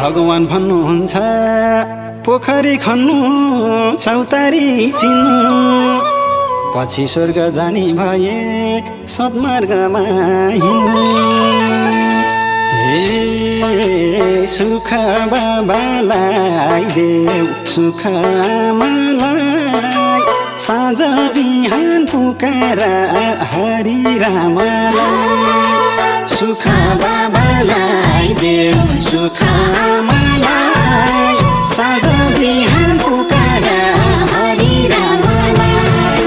भगवान भन्नुहुन्छ पोखरी खन्नु चौतारी चिन्नु पछि स्वर्ग जाने भए सद्मार्गमा हिँड्नु। हे सुख बाबालाई देऊ सुख आमालाई साँझ बिहान पुकार हरि रामलाई सुख बाबालाई देऊ सुख आमालाई साँझ बिहान पुकार हरि रामलाई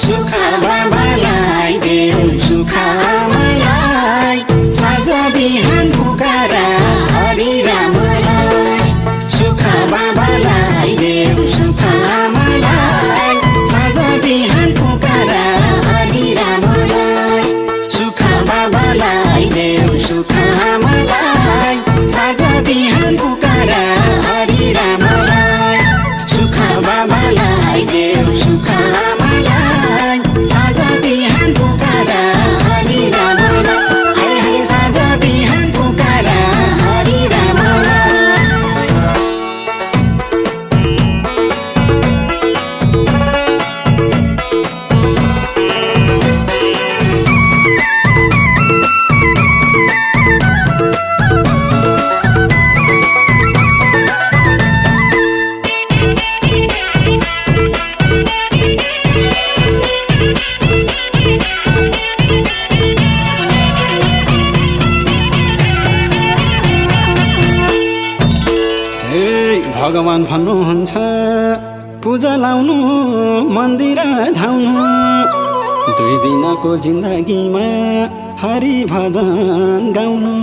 सुख बाबालाई देऊ सुख आमालाई साँझ बिहान पुकार हरि रामलाई सुख बाबालाई देऊ सुख आमालाई साँझ बिहान पुकार हरि रामलाई सुख बाबालाई देऊ सुख आमालाई साँझ बिहान पुकार हरि रामलाई सुख बाबालाई देऊ सुख आमालाई साँझ बिहान पुकार हरि रामलाई हाय हाय साँझ बिहान पुकार हरि रामलाई। भगवान भन्नुहुन्छ पूजा लाउनु मन्दिर धाउनु 2 दिनको जिन्दगीमा हरि भजन गाउनु।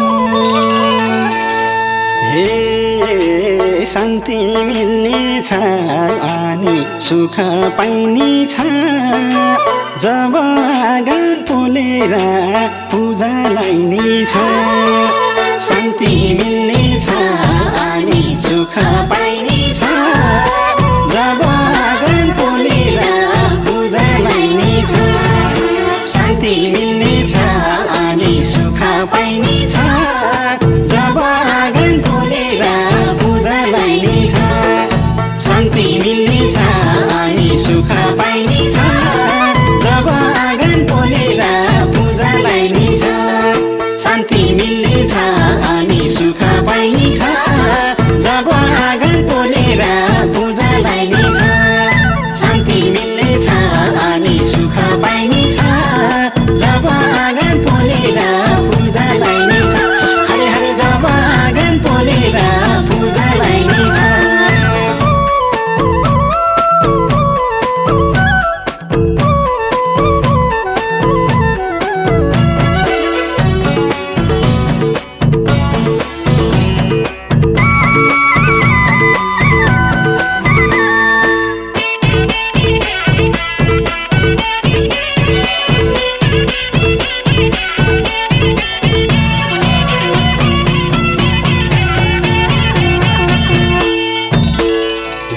हे शान्ति मिल्नेछ अनि सुख पाइनेछ जब आँगन पोलेर पूजा लाइनेछ शान्ति मिल्नेछ अनि सुख पाइनेछ जब आँगन पोलेर पूजा लाइनेछ शान्ति मिल्नेछ अनि सुख पाइनेछ जब आँगन पोलेर पूजा लाइनेछ शान्ति मिल्नेछ अनि सुख पाइनेछ जब आँगन पोलेर पूजा लाइनेछ शान्ति मिल्नेछ अनि सुख पाइनेछ जब आँगन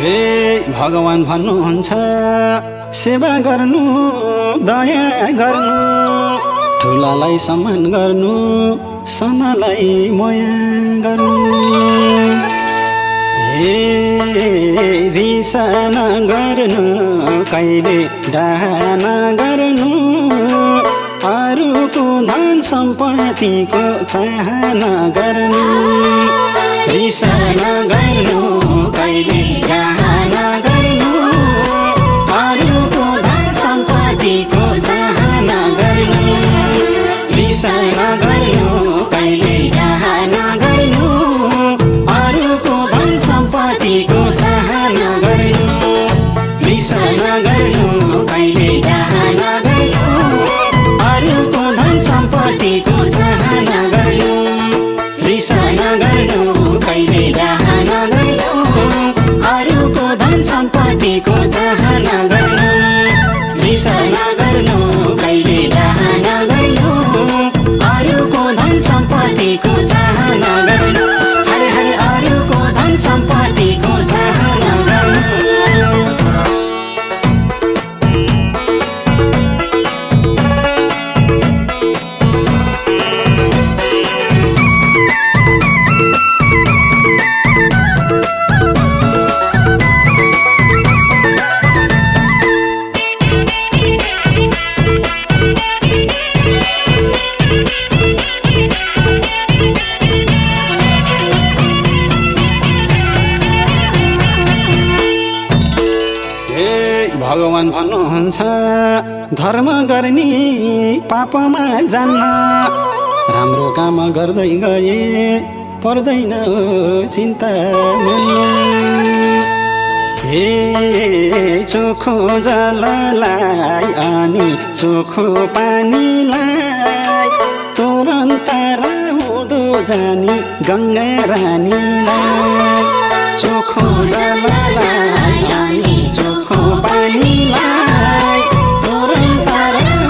हे भगवान भन्नुहुन्छ सेवा गर्नु दया गर्नु ठुलालाई सम्मान गर्नु सानालाई माया गर्नु हे रिस नगर्नु कहिले डाहा नगर्नु अरूको धन सम्पत्तिको चाहना गर्नु रिस नगर्नु कहिले डाहा नगर्नु अरूको धन सम्पत्तिको चाहना गर्नु रिस नगर्नु कहिले डाहा नगर्नु अरूको धन सम्पत्तिको चाहना गर्नु रिस नगर्नु कहिले डाहा नगर्नु अरूको धन सम्पत्तिको चाहना गर्नु रिस नगर्नु कहिले डाहा नगर्नु अरूको धन सम्पत्तिको चाहना गर्नु रिस नगर्नु कहिले डाहा नगर्नु अरूको धन सम्पत्तिको चाहना गर्नु हरे हरे अरूको धन सम्पत्तिको चाहना गर्नु भगवान भन्नुहुन्छ धर्म गर्ने पापमा जान्न राम्रो काम गर्दै गए पर्दैन चिन्ता हे चोखो जललाई अनि चोखो पानीलाई तुरन्त हुँदो जानी गङ्गा रानीलाई चोखो जललाई अनि चोखो पानीलाई तुरन्त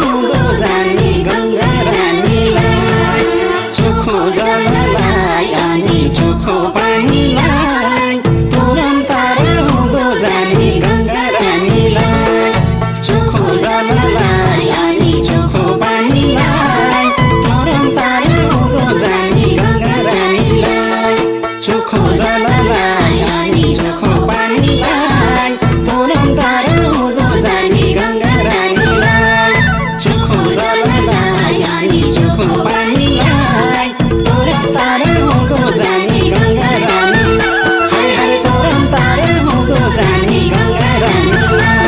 हुँदो जानी गङ्गा रानीलाई चोखो जललाई अनि चोखो पानीलाई तुरन्त हुँदो जानी गङ्गा रानीलाई चोखो जललाई अनि चोखो पानीलाई तुरन्त हुँदो जानी गङ्गा रानीलाई चोखो जललाई अनि चोखो पानीलाई तुरन्त हुँदो जानी गङ्गा रानीलाई चोखो जललाई अनि चोखो पानीलाई तुरन्त हुँदो जानी गङ्गा रानीलाई हरे हरे तुरन्त हुँदो जानी गङ्गा रानीलाई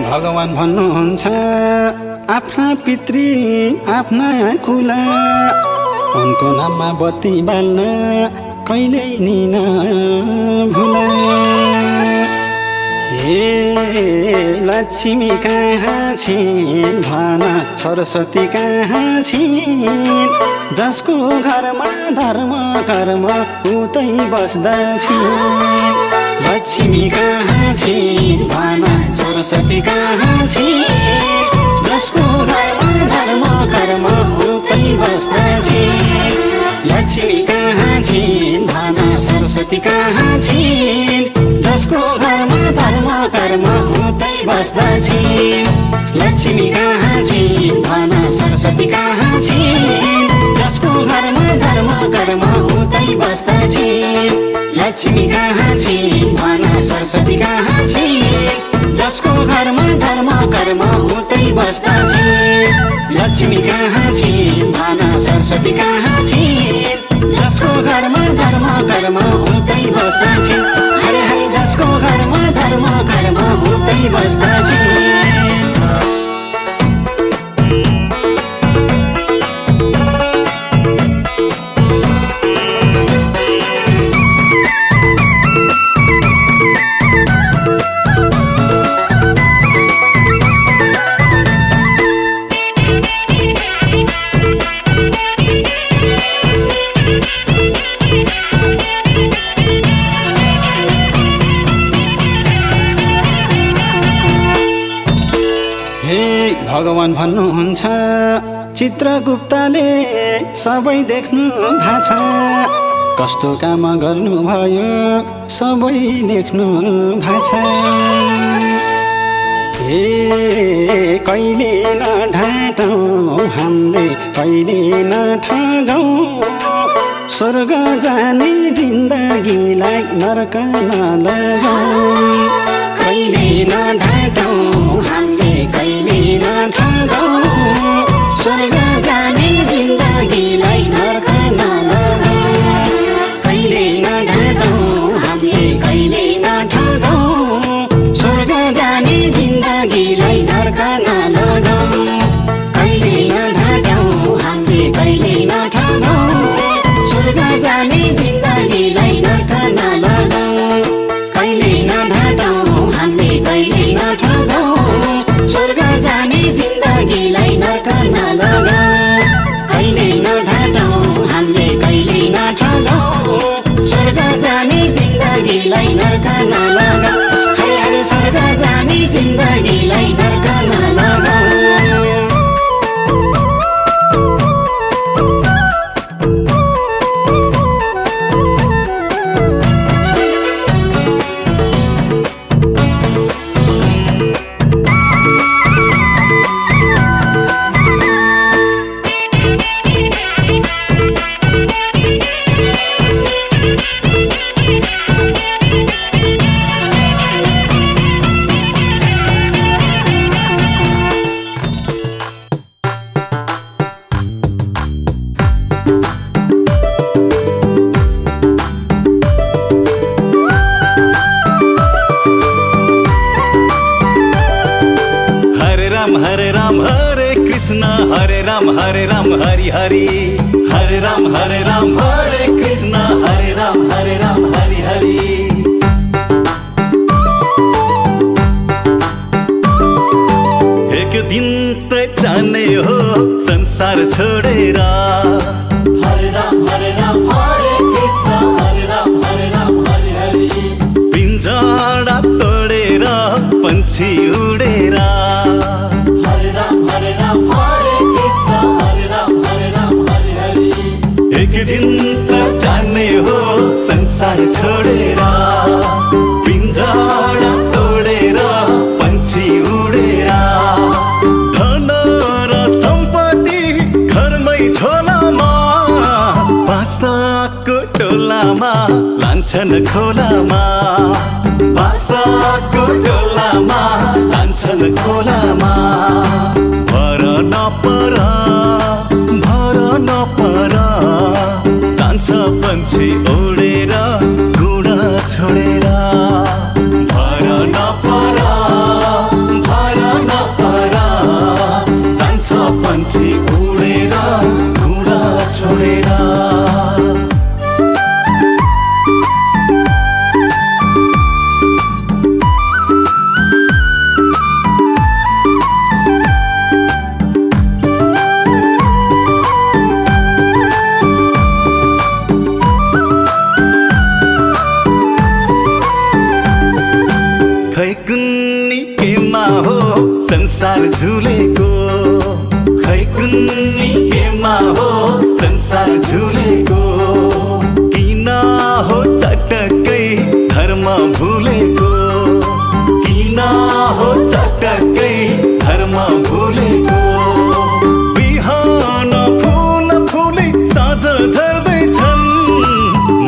भगवान भन्नुहुन्छ आफ्ना पितृ आफ्ना कुला उनको नाममा बत्ती बाल्न कहिल्यै नि नभुला हे लक्ष्मी कहाँ छिन् भन सरस्वती कहाँ छिन् जसको घरमा धर्म कर्म उतै बस्दछिन् लक्ष्मी कहाँ छिन् भन सरस्वती कहाँ छिन् जसको घरमा धर्म कर्म उतै बस्दछिन् लक्ष्मी कहाँ छिन् भन सरस्वती कहाँ छिन् जसको घरमा धर्म कर्म उतै बस्दछिन् लक्ष्मी कहाँ छिन् भन सरस्वती कहाँ छिन् जसको घरमा धर्म कर्म उतै बस्दछिन् लक्ष्मी कहाँ छिन् भन सरस्वती कहाँ छिन् जसको घरमा धर्म कर्म उतै बस्दछिन् लक्ष्मी कहाँ छिन् भन सरस्वती कहाँ छिन् जसको घरमा धर्म कर्म उतै बस्दछिन् हरे हरे जसको घरमा धर्म कर्म उतै बस्दछिन् भगवान भन्नुहुन्छ चित्रगुप्तले सबै देख्नु भएको छ कस्तो काम गर्नुभयो सबै देख्नु भएको छ कहिले नढाटौँ हामीले कहिले नठगौँ स्वर्ग जाने जिन्दगीलाई नरक नलगाऊँ कहिले नढाटौँ हामीले कहिले नठगौँ स्वर्ग जाने जिन्दगीलाई नरक नलगाऊँ कहिले नढाटौँ हामीले कहिले नठगौँ स्वर्ग जाने जिन्दगीलाई नरक नलगाऊँ कहिले नढाटौँ हामीले कहिले नठगौँ स्वर्ग जाने जिन्दगीलाई नरक नलगाऊँ कहिले नढाटौँ हामीले कहिले नठगौँ स्वर्ग जाने जिन्दगीलाई नरक नलगाऊँ कहिले नढाटौँ हामीले कहिले नठगौँ स्वर्ग जाने जिन्दगीलाई नरक नलगाऊँ स्वर्ग जाने जिन्दगीलाई नरक नलगाऊँ हरे राम हरे कृष्ण हरे राम हरि हरि हरे राम हरे कृष्ण हरे राम हरि हरि एक दिन त जाने हो संसार छोडेर हरे राम हरे कृष्ण हरे राम हरि हरि पिंजरा तोडेर पंछी उडेर एक दिन त जाने हो संसार छोडेर पिंजरा तोडेर पंछी उडेर धन र सम्पत्ति घरमै झोलामा बासाको टोलामा लान्छन् खोलामा बासाको टोलामा लान्छन् खोलामा भर नपर जान्छ पंछी उडेर गुडा छोडेर भर नपर जान्छ पंछी उडेर गुडा छोडेर कुन्नी केमा हो संसार झुलेको खै कुन्नी केमा हो संसार झुलेको किन हो चटकै धर्म भुलेको किन हो चटकै धर्म भुलेको बिहान फुल फुले साँझ झर्दैछन्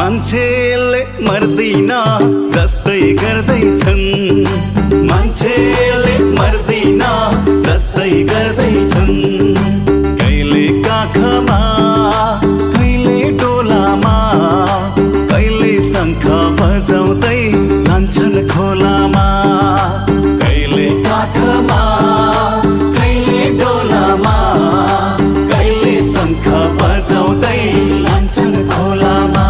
मान्छेले मर्दैन जस्तै गर्दैछन् मान्छेले मर्दैन जस्तै गर्दैछन् कहिले काखमा कहिले डोलामा कहिले शङ्ख बजाउँदै लान्छन् खोलामा कहिले काखमा कहिले डोलामा कहिले शङ्ख बजाउँदै लान्छन् खोलामा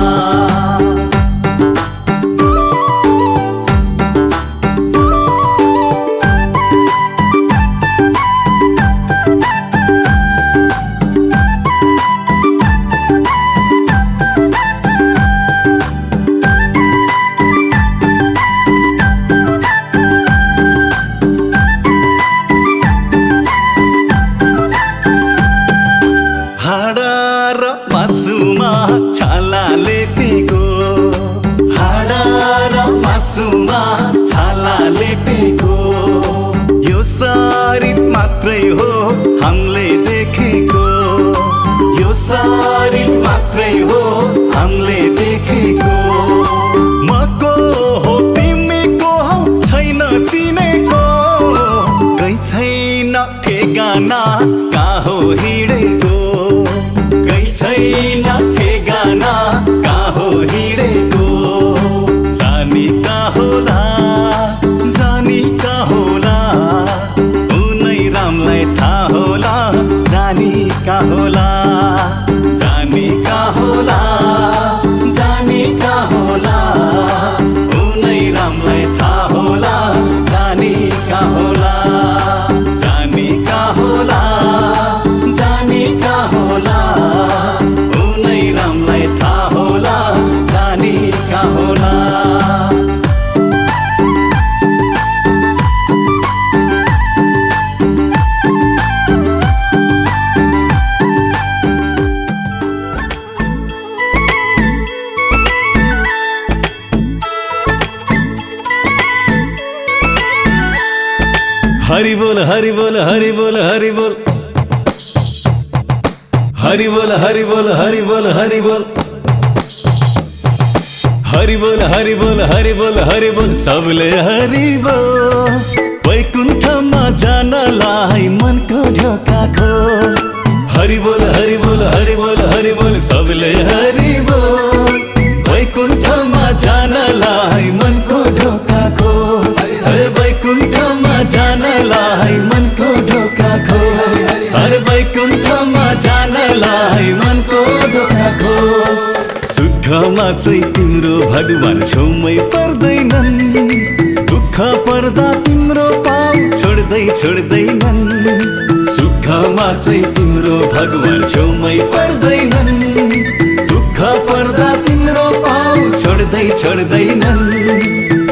जानी का होला जानी का होला उनै रामलाई थाहा होला जानी का होला जानी का होला जानी का होला उनै रामलाई थाहा होला जानी का होला जानी का होला जानी का होला उनै रामलाई थाहा होला जानी का होला हरि बोल हरि बोल हरि बोल हरि बोल हरि बोल हरि बोल हरि बोल हरि बोल हरि बोल हरि बोल हरि बोल हरि बोल सबले हरि बोल वैकुण्ठमा जानलाई मनको ढोका खोल हरि बोल हरि बोल हरि बोल हरि बोल सबले हरि बोल वैकुण्ठमा जानलाई मनको ढोका खोल हरे वैकुण्ठमा जानलाई मनको ढोका खोल हरे वैकुण्ठमा जानलाई मनको ढोका खोल सुखमा चाहिँ तिम्रो भगवान छेउमै पर्दैनन् दुःख पर्दा तिम्रो पाउ छोड्दैनन् सुखमा चाहिँ तिम्रो भगवान छेउमै पर्दैनन् दुःख पर्दा तिम्रो पाउ छोड्दैनन्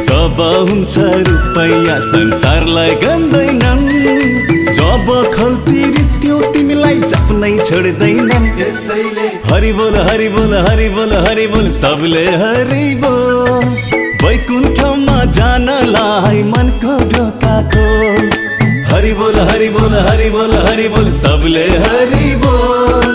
जब हुन्छ रुपैयाँ संसारलाई गन्दैनन् जब खल्ती रित्यो तिमीलाई जप्नै छोड्दैनन् हरि बोल हरि बोल हरि बोल हरि बोल सबले हरि बोल वैकुण्ठमा जानलाई मनको ढोका खोल हरि बोल हरि बोल हरि बोल हरि बोल सबले हरि बोल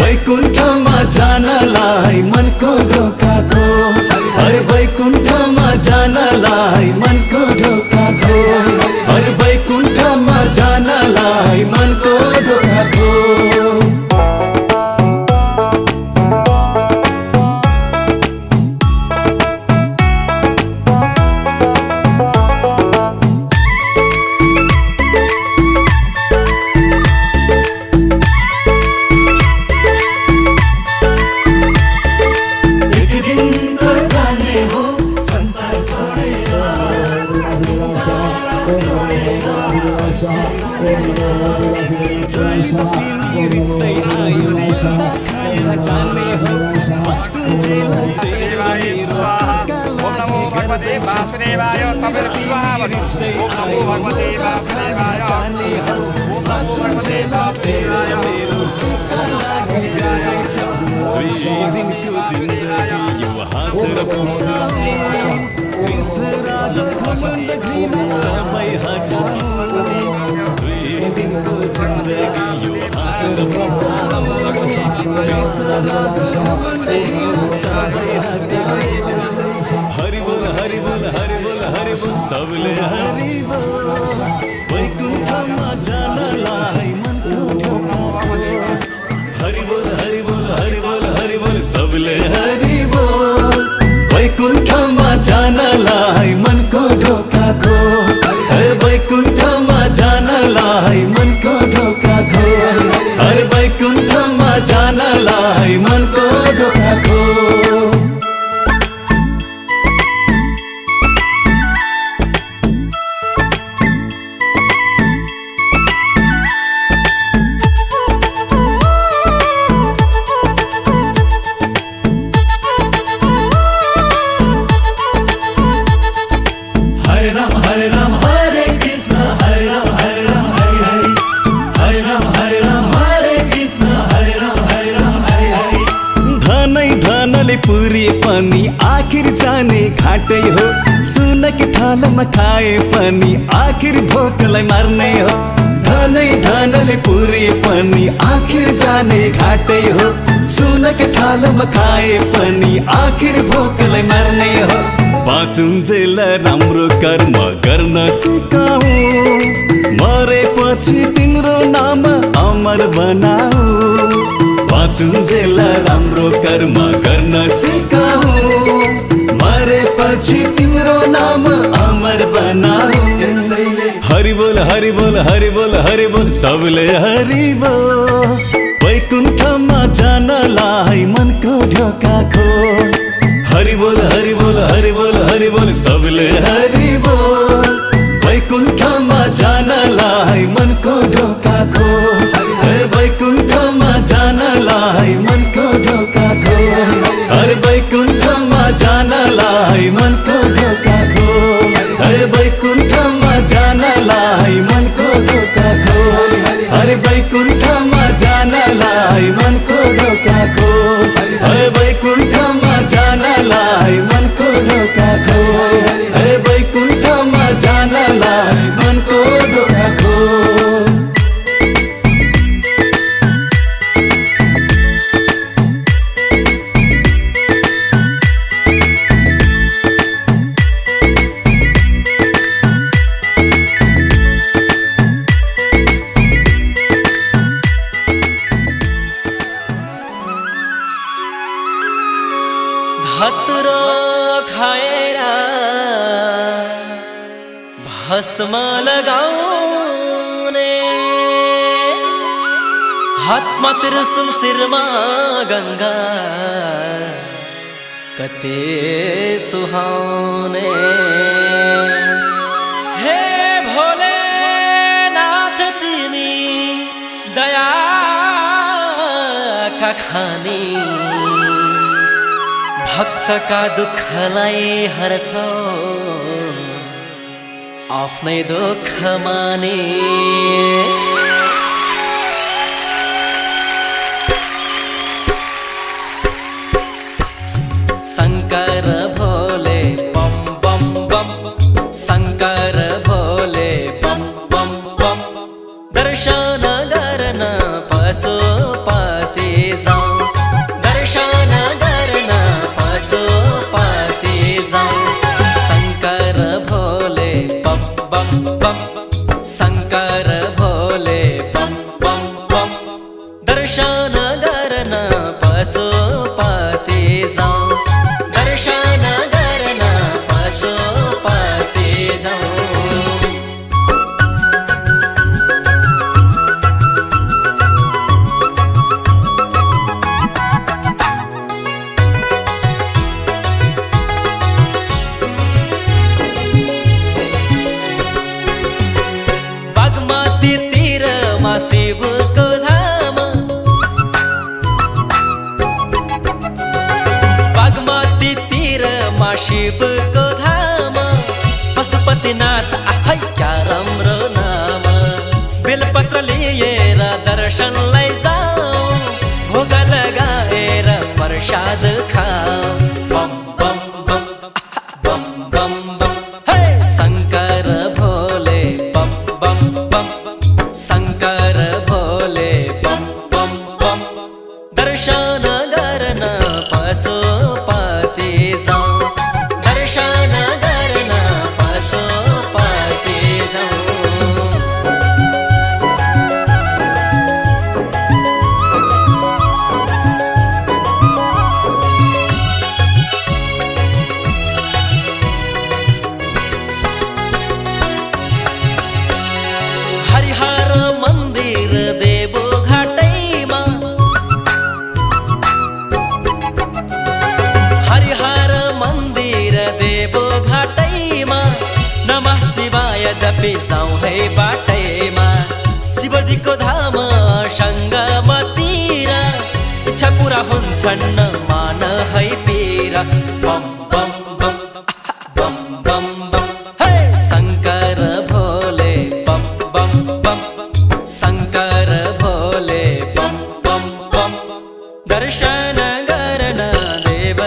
वैकुण्ठमा जानलाई मनको ढोका खोल हरे वैकुण्ठमा जानलाई मनको ढोका खोल हरे वैकुण्ठमा जानलाई मनको ढोका खोल हरि बोल हरि बोल हरि बोल हरि बोल सबले हरि बोल वैकुण्ठमा जानलाई मनको ढोका खोल हरि बोल हरि बोल हरि बोल हरि बोल सबले हरि बोल वैकुण्ठमा जानलाई मनको ढोका खोल हरे वैकुण्ठमा जानलाई मनको ढोका खोल हरे वैकुण्ठमा जानलाई मनको ढोका खोल पुरी पनि आखिर जाने घाटै हो सुनकी थालमा खाए पनि आखिर भोकलाई मार्ने हो धनै धनले पुरी पनि आखिर जाने घाटै हो सुनकी थालमा खाए पनि आखिर भोकलाई मार्ने हो बाँचुन्जेल राम्रो कर्म गर्न सिकाऊ मरेपछि तिम्रो नाम अमर बनाऊ बाँचुन्जेल राम्रो कर्म गर्न सिकाऊ मरेपछि तिम्रो तेरो नाम अमर बनाऊ त्यसैले हरि बोल हरि बोल हरि बोल हरि बोल सबले हरि बोल वैकुण्ठमा जानलाई मनको ढोका खोल हरि बोल हरि बोल हरि बोल हरि बोल सबले हरि बोल वैकुण्ठमा जानलाई मनको ढोका खोल हरे वैकुण्ठमा जानलाई मनको ढोका खोल हरे वैकुण्ठमा जानलाई मनको ढोका खोल हरे वैकुण्ठमा जानलाई मनको ढोका खोल हरे वैकुण्ठमा जानलाई मनको ढोका खोल हरे वैकुण्ठमा जानलाई मनको ढोका खोल हरे वैकुण्ठमा जानलाई मनको ढोका खोल धतुरो खाएर भस्म लगाउने हातमा त्रिशूल शिरमा गङ्गा कति सुहाउने हे भोलेनाथ तिमी दयाका खानी भक्तका दुःखलाई हर्छौ आफ्नै दुःख माने शङ्कर भोले बम बम बम शङ्कर भोले बम बम बम दर्शन गर्न पशुपति जाऊ दर्शन गर्न पशुपति जाऊ शङ्कर भोले बम बम बम शङ्कर भोले बम बम बम दर्शन गर्न पशुपति जाऊ दर्शन गर्न पशुपति जाऊ बागमती तीरमा शिवको धाम बागमती तीरमा शिवको धाम पशुपतिनाथ आफै क्या राम्रो नाम बेलपत्र लिएर दर्शनलाई जाऊ भोग लगाएर प्रसाद खाऊ बम बम बम बम बम बम हे शङ्कर भोले बम बम बम शङ्कर भोले बम बम बम दर्शन गर्न पशुपति जाऊ दर्शन गर्न पशुपति जाऊ हरिहर मन्दिर देवो घाटैमा हरिहर मन्दिर देवो घाटैमा नमः शिवाय जपी जाउँ है बाटैमा शिवजीको धाम सङ्गमतिर इच्छा पुरा हुन्छन् मान है पीर बम बम बम बम बम बम हे शङ्कर भोले बम बम बम शङ्कर भोले बम बम बम दर्शन गर्न देव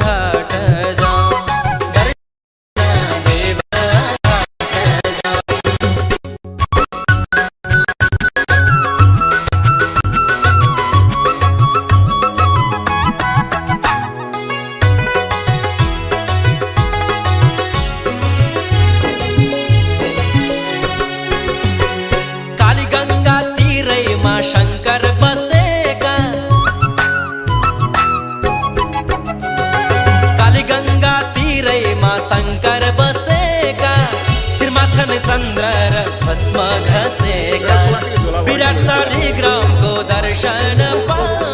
घाट जाऊ दर्शन देव घाट जाऊ शङ्कर बसेका शिरमा छन् चन्द्र र भस्म घसेका विराट शालिग्रामको दर्शन पाऊ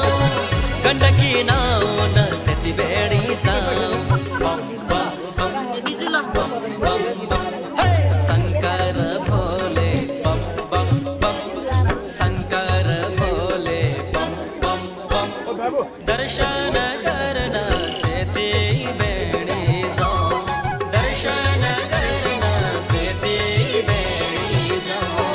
गण्डकी नाउन सेती बेडी जाऊ शङ्कर भोले बम बम बम शङ्कर भोले बम बम बम दर्शन गर्न सेती बेडी जाऊ दर्शन गर्न सेती बेडी जाऊ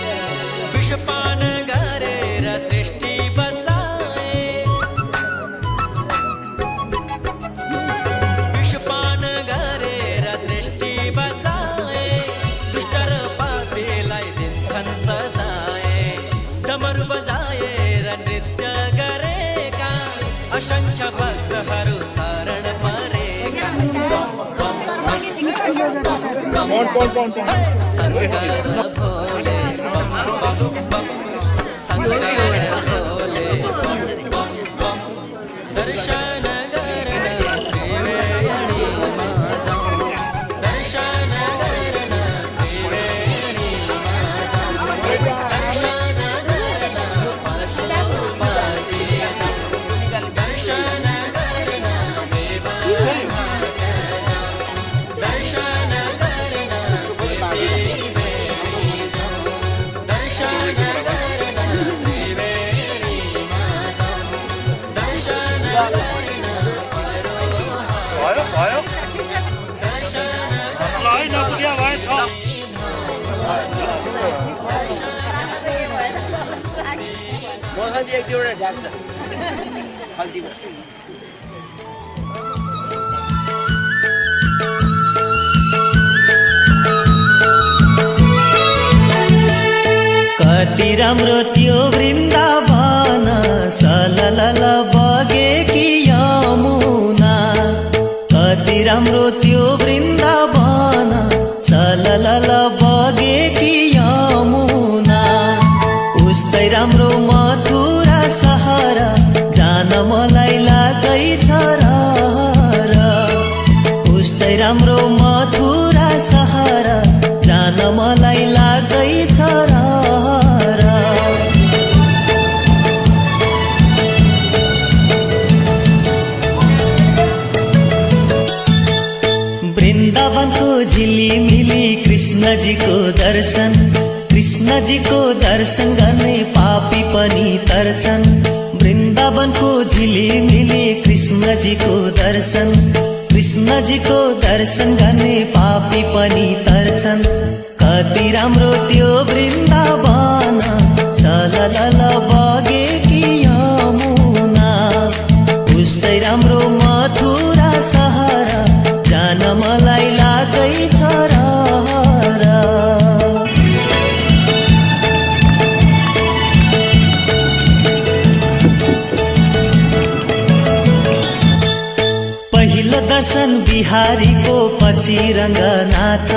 विषपान गरेर सृष्टि बचाए विषपान गरेर सृष्टि बचाए दुष्ट र पापीलाई दिन्छन् सजाए डमरू बजाएर नृत्य गरेका असंख्य भक्तहरू शरण परेका शङ्कर भोले शङ्कर भोले दर्शन गर्न त्रिवेणीमा जाऊ दर्शन गर्न त्रिवेणीमा जाऊ दर्शन गर्न पशुपति जाऊ दर्शन गर्न देवमाता जाऊ दर्शन गर्न सेती बेडी जाऊ दर्शन गर्न त्रिवेणीमा जाऊ दर्शन गर्न भयो दर्शन ल है नपुग्या भएछ मोहन एक दुईवटा ढाक्छ हल्दीमा कति राम्रो त्यो वृन्दावन सललल बगेकी यमुना कति राम्रो त्यो वृन्दावन सललल बगेकी यमुना उस्तै राम्रो मथुरा सहर जान मलाई लागैछ र उस्तै राम्रो मथुरा सहर जान मलाई लाग्दैछ र वृन्दावनको झिलिमिली कृष्णजीको दर्शन गर्ने पापी पनि तर्छन् वृन्दावनको झिलिमिली कृष्णजीको दर्शन गर्ने पापी पनि तर्छन् कति राम्रो त्यो वृन्दावन सललल बगेकी यमुना उस्तै राम्रो मथुरा सहर जान मलाई लागैछ र पहिलो दर्शन बिहारीको पछि रङ्गनाथ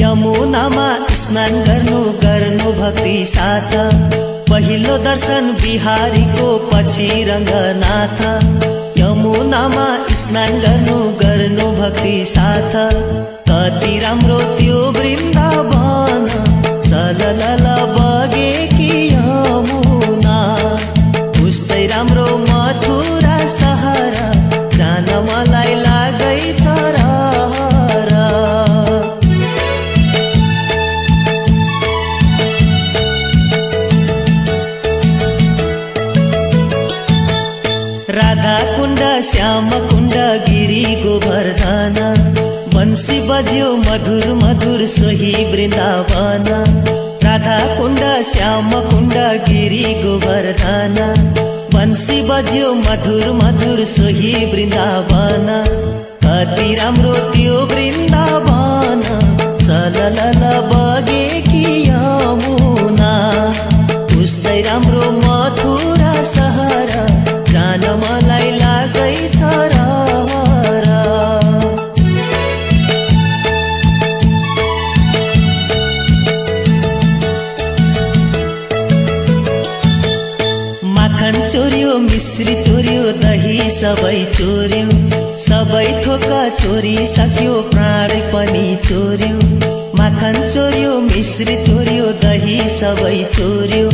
यमुनामा स्नान गर्नु भक्ति साथ पहिलो दर्शन बिहारीको पछि रङ्गनाथ यमुनामा स्नान गर्नु भक्ति साथ कति राम्रो त्यो वृन्दावन सललल बगेकी यमुना उस्तै राम्रो मथुरा सहर जान मलाई लागैछ र राधा कुण्ड श्याम कुण्ड गिरी गोवर्धन बंसी बज्यो मधुर मधुर सोही वृन्दावन राधा कुण्ड श्याम कुण्ड गिरी गोवर्धन बंसी बज्यो मधुर मधुर सोही वृन्दावन कति राम्रो त्यो वृन्दावन सललल बगेकी यमुना उस्तै राम्रो मथुरा सहर जान मलाई लागैछ र मिश्री चोर्यो दही सबै चोर्यो सबै थोका चोरी सक्यो प्राण पनि चोर्यो माखन चोर्यो मिश्री चोर्यो दही सबै चोर्यो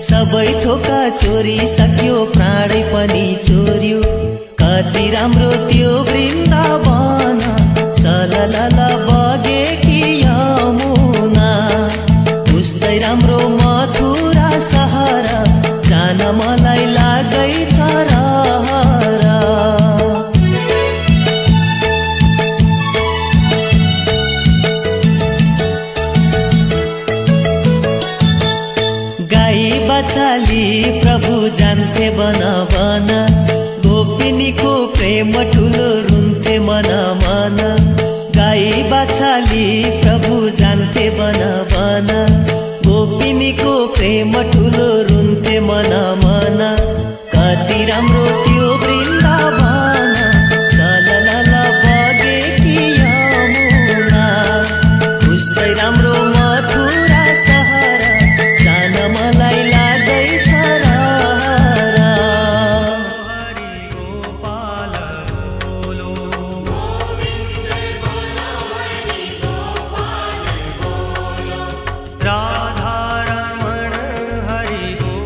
सबै थोका चोरी सक्यो प्राण पनि चोर्यो कति राम्रो त्यो वृन्दावन सललल बगेकी यमुना उस्तै राम्रो मथुरा सहर जान मलाई लागैछ रहर गाई बछाली प्रभु जान्थे बन बन गोपिनीको प्रेम ठुलो रुन्थे मन मन गाई बछाली प्रभु जान्थे बन बन गोपिनीको प्रेम ठुलो रुन्थे मन मन कति राम्रो त्यो वृन्दावन सललल बगेकी यमुना उस्तै राम्रो मथुरा सहर जान मलाई लाग्दैछ रहर राधा रमण हरि बोल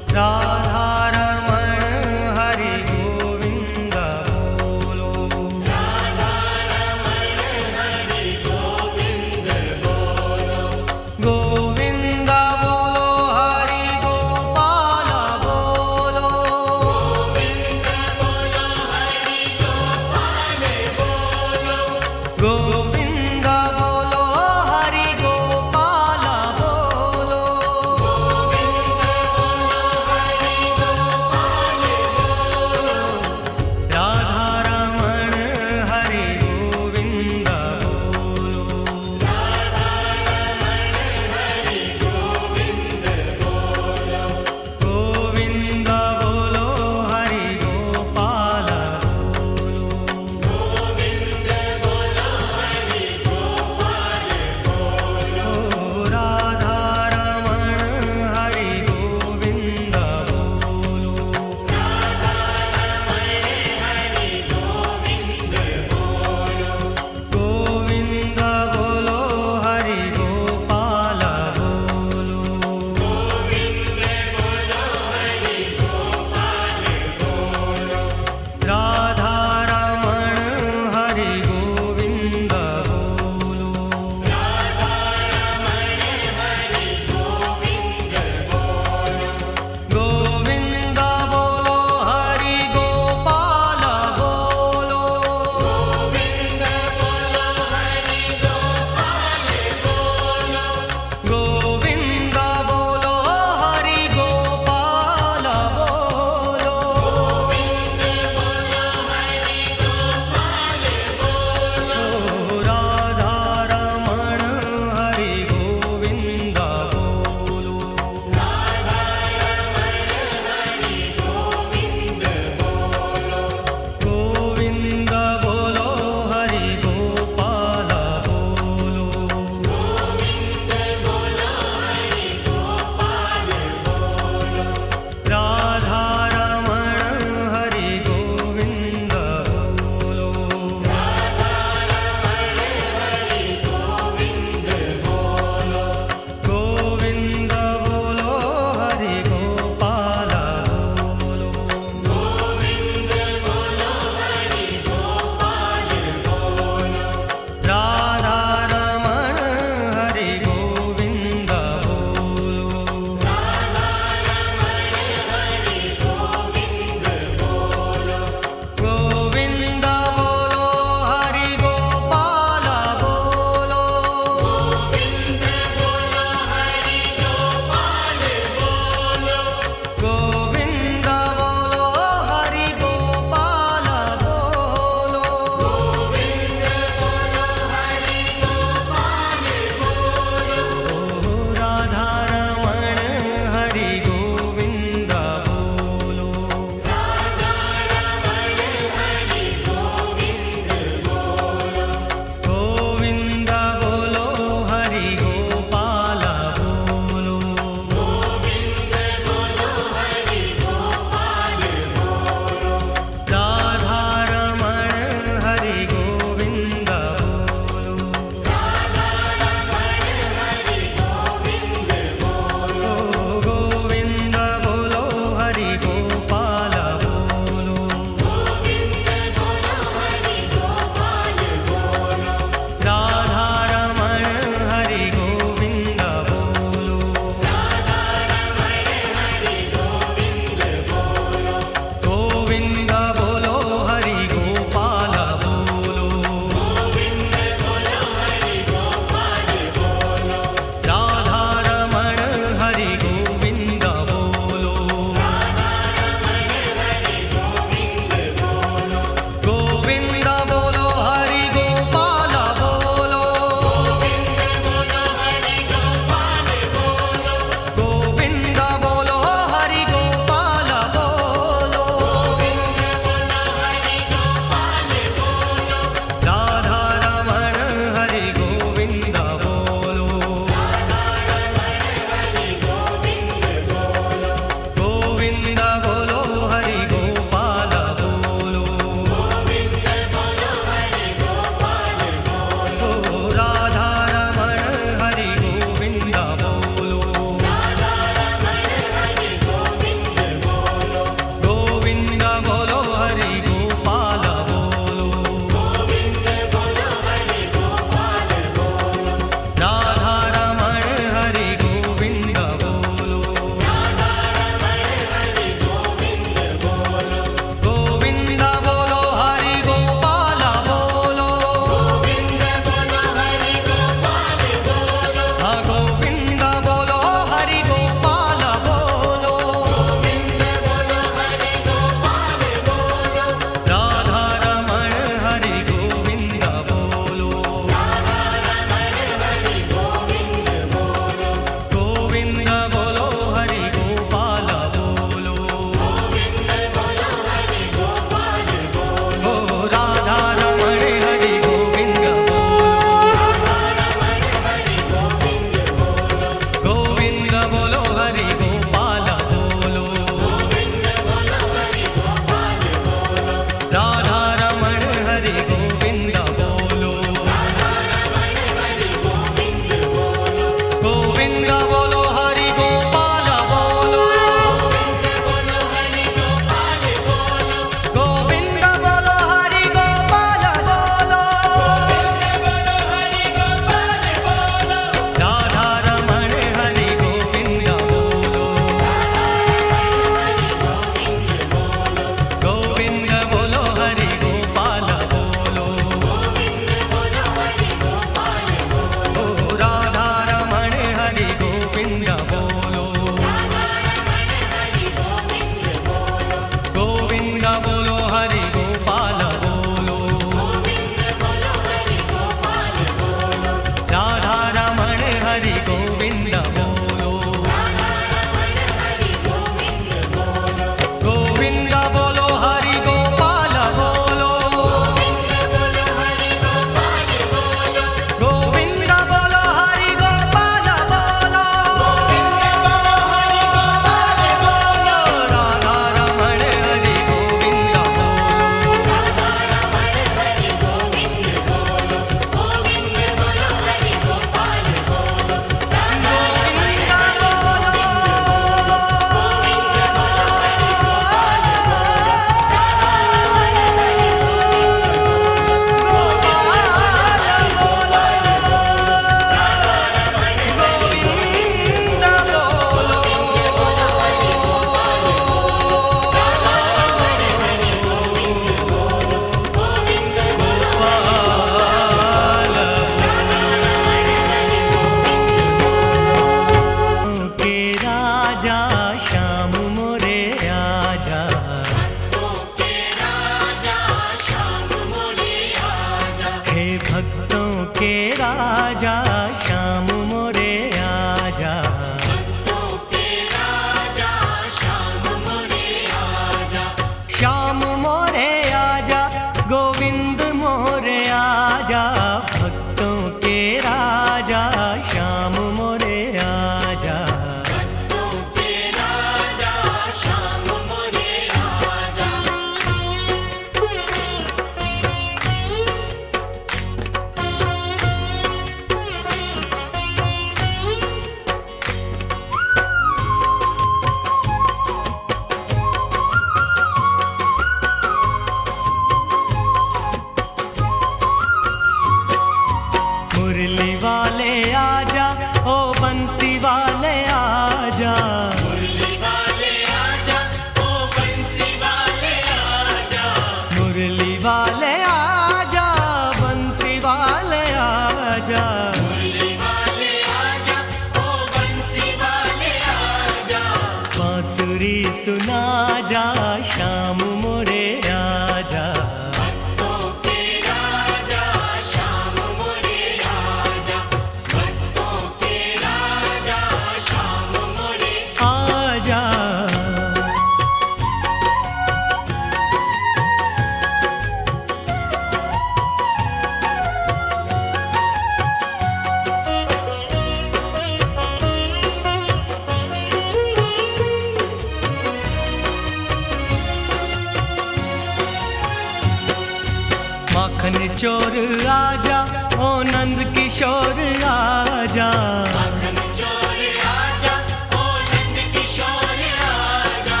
माखन चोर आजा, ओ नंद किशोर आजा। माखन चोर आजा, ओ नंद किशोर आजा।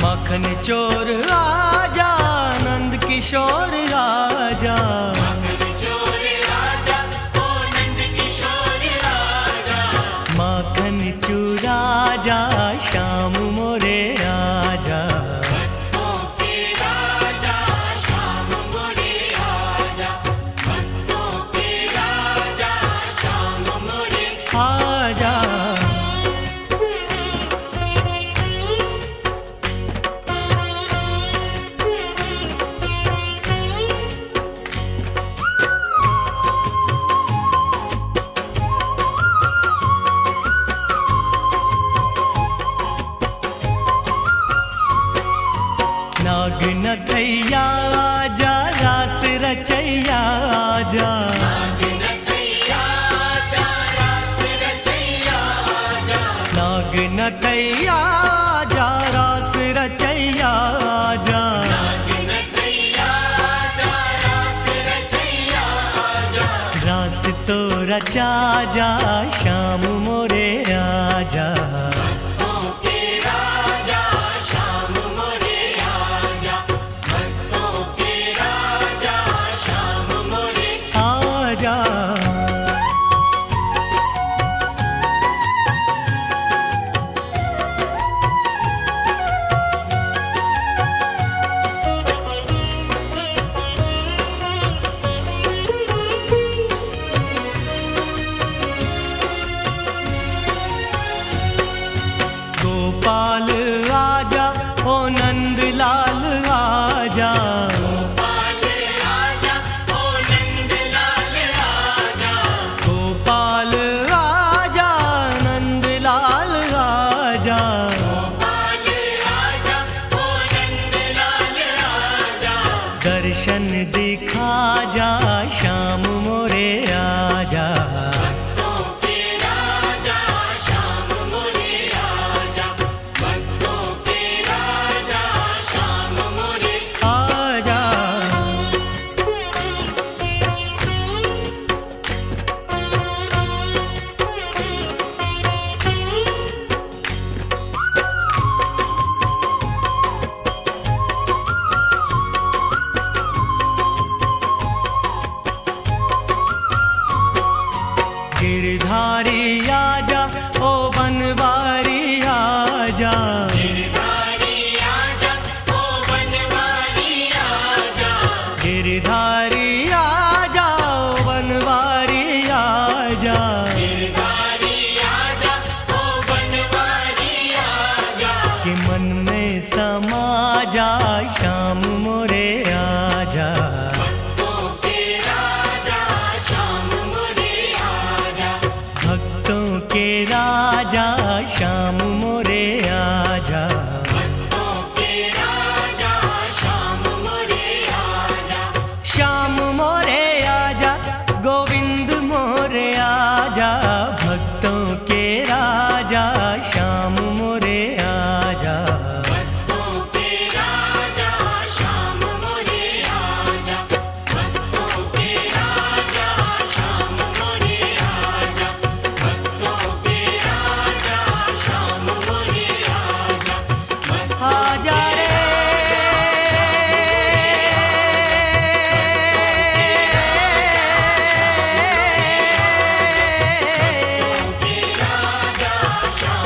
माखन चोर आजा, नंद किशोर आजा। माखन चोर आजा, ओ नंद किशोर आजा। माखन चूरा जा, श्याम मोरे आजा। नाग नथैया आजा, रास रचैया आजा। नाग नथैया आजा, रास रचैया आजा। नाग नथैया आजा, रास रचैया आजा। नाग नथैया आजा, रास रचैया आजा। रास तो रचा जा, श्याम मोरे आजा। गोपाल आजा, ओ नंद लाल आजा। गोपाल आजा, ओ नंद लाल आजा। गोपाल आजा, नंद लाल आजा। गोपाल आजा, ओ नंद लाल आजा। दर्शन दिखा जा, श्याम मोरे आजा। गिरधारी आजा, ओ बनवारी आजा। गिरधारी आजा, ओ बनवारी आजा। गिरधारी आजा, ओ बनवारी आजा। गिरधारी आजा, ओ बनवारी आजा। कि मन में समा जा, श्याम मोरे आजा। के राजा, श्याम मोरे आजा। भक्तों के राजा, श्याम मोरे आजा। श्याम मोरे आजा, गोविंद मोरे आजा। भक्तों के राजा, श्याम मोरे आजा। भक्तों के राजा, श्याम मोरे आजा। भक्तों के राजा, श्याम मोरे आजा। आजा रे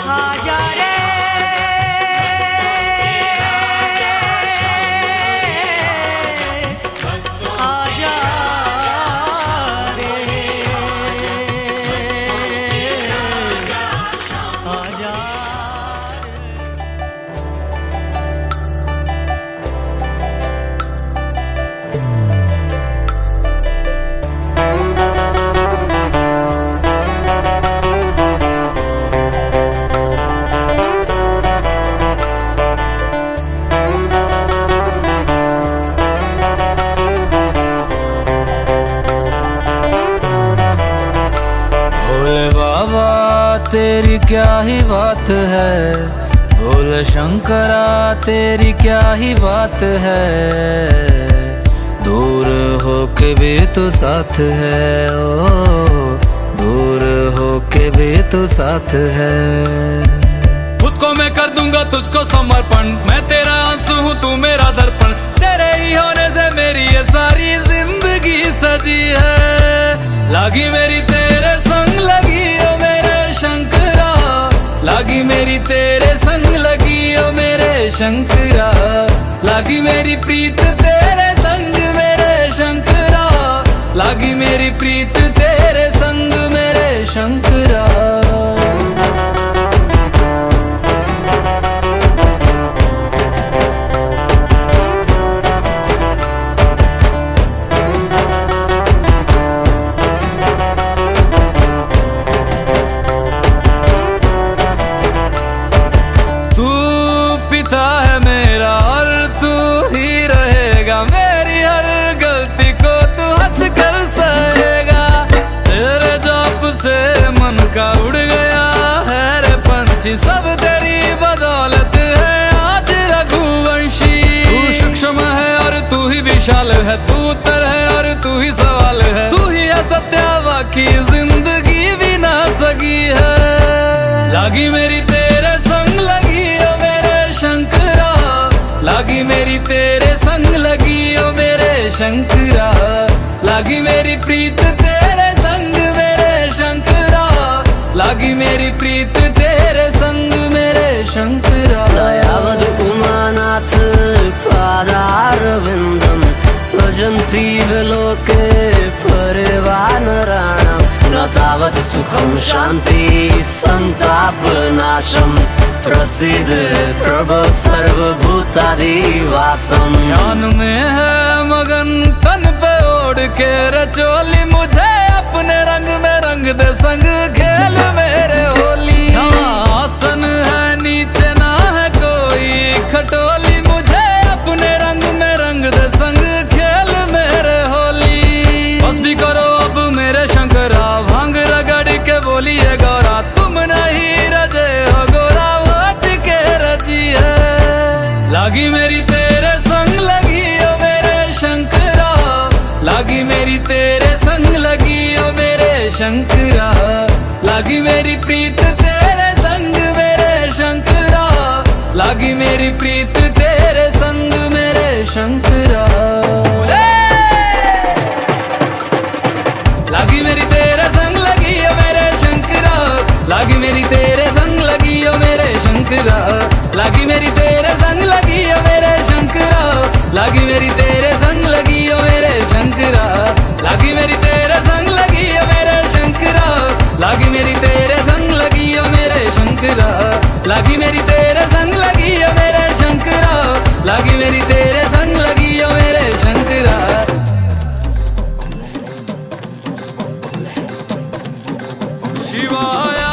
आजा रे आजा रे आजा। तेरी क्या ही बात है, भोले शंकरा तेरी क्या ही बात है। दूर होके भी तो साथ है, ओ दूर होके भी तो साथ है। खुद को मैं कर दूंगा तुझको समर्पण, मैं तेरा आंसू हूँ तू मेरा दर्पण, तेरे ही होने से मेरी ये सारी जिंदगी सजी है। लागी मेरी तेरे संग लगी ओ मेरे शंकरा, लागी मेरी तेरे संग लगी ओ मेरे शंकरा, लागी मेरी प्रीत तेरे संग मेरे शंकरा, लागी मेरी प्रीत तेरे संग मेरे शंकरा। का उड़ गया है रे पंछी, सब तेरी बदौलत है आज रघुवंशी। तू सूक्ष्म है और तू ही विशाल है, तू उत्तर है और तू ही सवाल है, तू ही है सत्य बाकी जिंदगी भी ना सकी है। लागी मेरी तेरे संग लगी ओ मेरे शंकरा, लागी मेरी तेरे संग लगी ओ मेरे शंकरा, लागी मेरी प्रीत तेरे संग मेरे शंकरा, लागी मेरी प्रीत तेरे संग मेरे शंकरा। दयावद उमानाथ पादारविन्दं भजन्ति लोके परिवानराणां, न तावत् सुखं शान्ति संतापनाशं, प्रसीद प्रभो सर्वभूतादिवासं। ध्यान में है मगन तन पे ओढ़ के रचोली, मुझे अपने रंग में रंग दे संग खेल मेरे होली। आसन है नीचे ना है कोई खटोली, मुझे अपने रंग में रंग दे संग खेल मेरे होली। बस भी करो अब मेरे शंकरा, भांग रगड़ के बोलिए गौरा, तुम नहीं रजे हो गोरा वोट के रजी है। लागी मेरी तेरे संग लगी ओ मेरे शंकरा, लागी मेरी तेरे संग लगी ओ मेरे शंकरा, लागी मेरी प्रीत तेरे संग मेरे शंकरा, लागी मेरी प्रीत तेरे संग मेरे शंकरा। लागी मेरी तेरे संग लगी ओ मेरे शंकरा, लागी मेरी तेरे संग लगी ओ मेरे शंकरा, लागी मेरी तेरे संग लगी ओ मेरे शंकरा, लागी मेरी तेरे संग लगी ओ मेरे शंकरा, लागी मेरी तेरे संग लगी ओ मेरे शंकरा, लागी मेरी तेरे संग लगी ओ मेरे शंकरा, लागी मेरी तेरे संग लगी ओ मेरे शंकरा, लागी मेरी तेरे संग लगी ओ मेरे शंकरा। शिवाय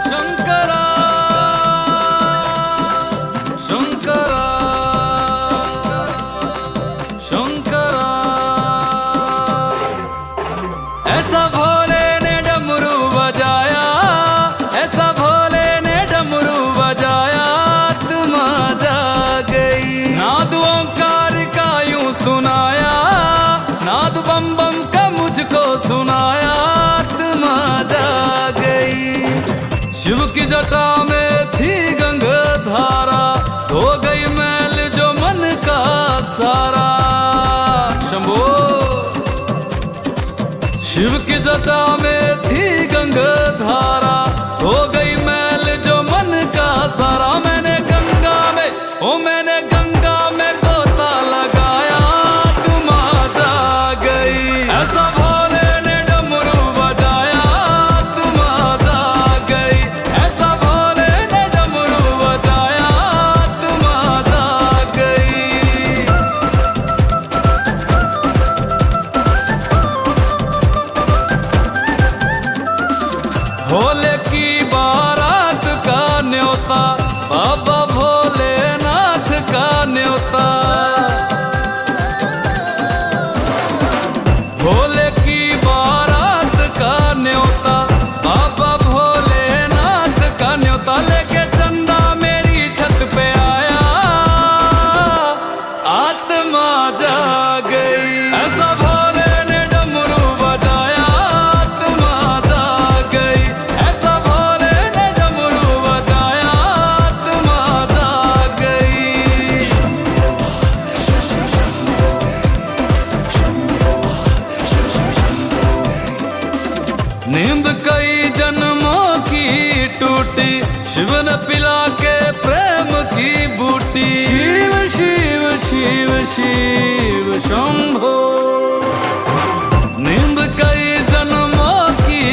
शंकराय शिव शंभो। नींद कई जन्मों की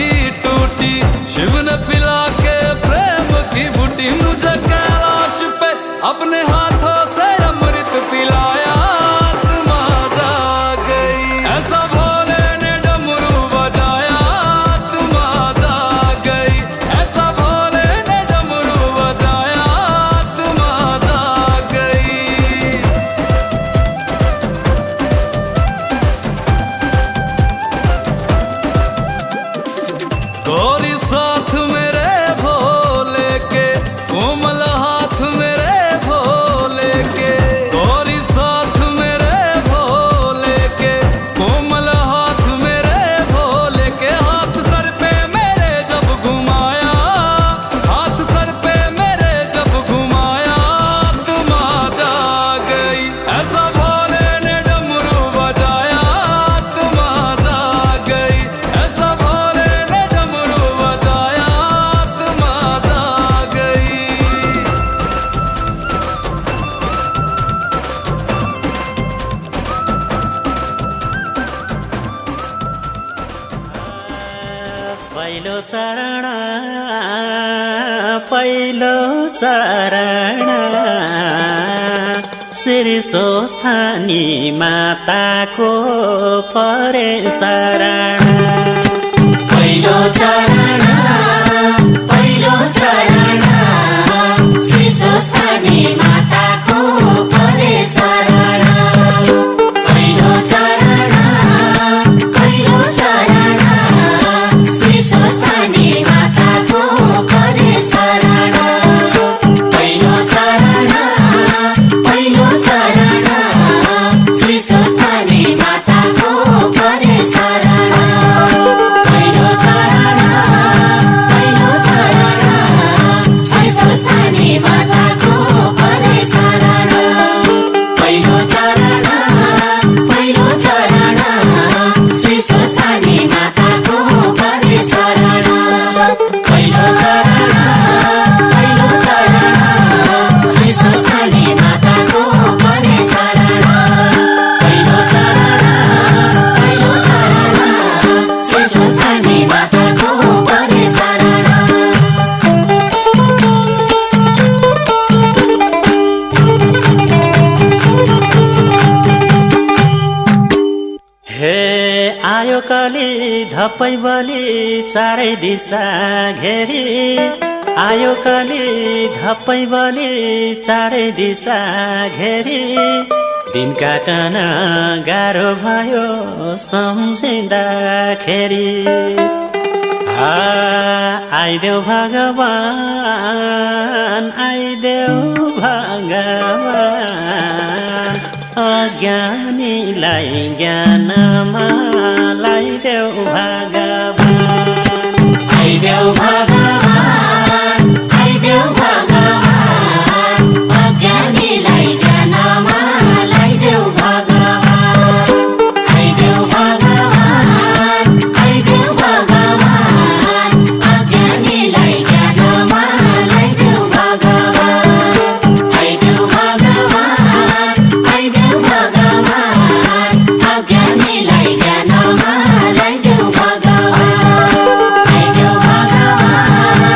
टूटी, शिव ने पिला के प्रेम की बूटी। मुझे कैलाश पे अपने हाथों से अमृत पिलाया, आत्मा जाग गई। ऐसा भोले ने डमरू बजाया, आत्मा जाग गई। ऐसा भोले ने डमरू बजाया, आत्मा जाग गई। गोरी साथ मेरे भोले के, कोमल हाथ मेरे भोले के। गोरी साथ मेरे भोले के, कोमल हाथ मेरे भोले के। हाथ सर पे मेरे जब घुमाया, हाथ सर पे मेरे जब घुमाया, आत्मा जाग गई। ऐसा भोले ने डमरू बजाया, आत्मा जाग गई। ऐसा भोले ने डमरू बजाया, आत्मा जाग गई। पहिलो चरण श्री स्वस्थानी माताको परे शरण। पहिलो चरण श्री स्वस्थानी माताको परे शरण। पहिलो चरण श्री स्वस्थानी माताको परे शरण। पहिलो चरण श्री स्वस्थानी माताको परे शरण। पहिलो चरण श्री स्वस्थानी माताको परे शरण। पहिलो चरण श्री स्वस्थानी माताको परे शरण। पहिलो चरण श्री स्वस्थानी माताको परे शरण। पहिलो चरण श्री स्वस्थानी माताको परे शरण। हे आयो कली धपै बलि चारै दिशा घेरी। आयो कली धपै बलि चारै दिशा घेरी। दिन काटन गाह्रो भयो सम्झिँदाखेरि। आइदेऊ भगवान, आइदेऊ भगवान। अज्ञानीलाई ज्ञानमा लाइदेऊ भगवान। आइदेऊ भगवान, अज्ञानीलाई ज्ञानमा लाइदेऊ भगवान। आइदेऊ भगवान, अज्ञानीलाई ज्ञानमा लाइदेऊ भगवान। आइदेऊ भगवान, अज्ञानीलाई ज्ञानमा लाइदेऊ भगवान। आइदेऊ भगवान,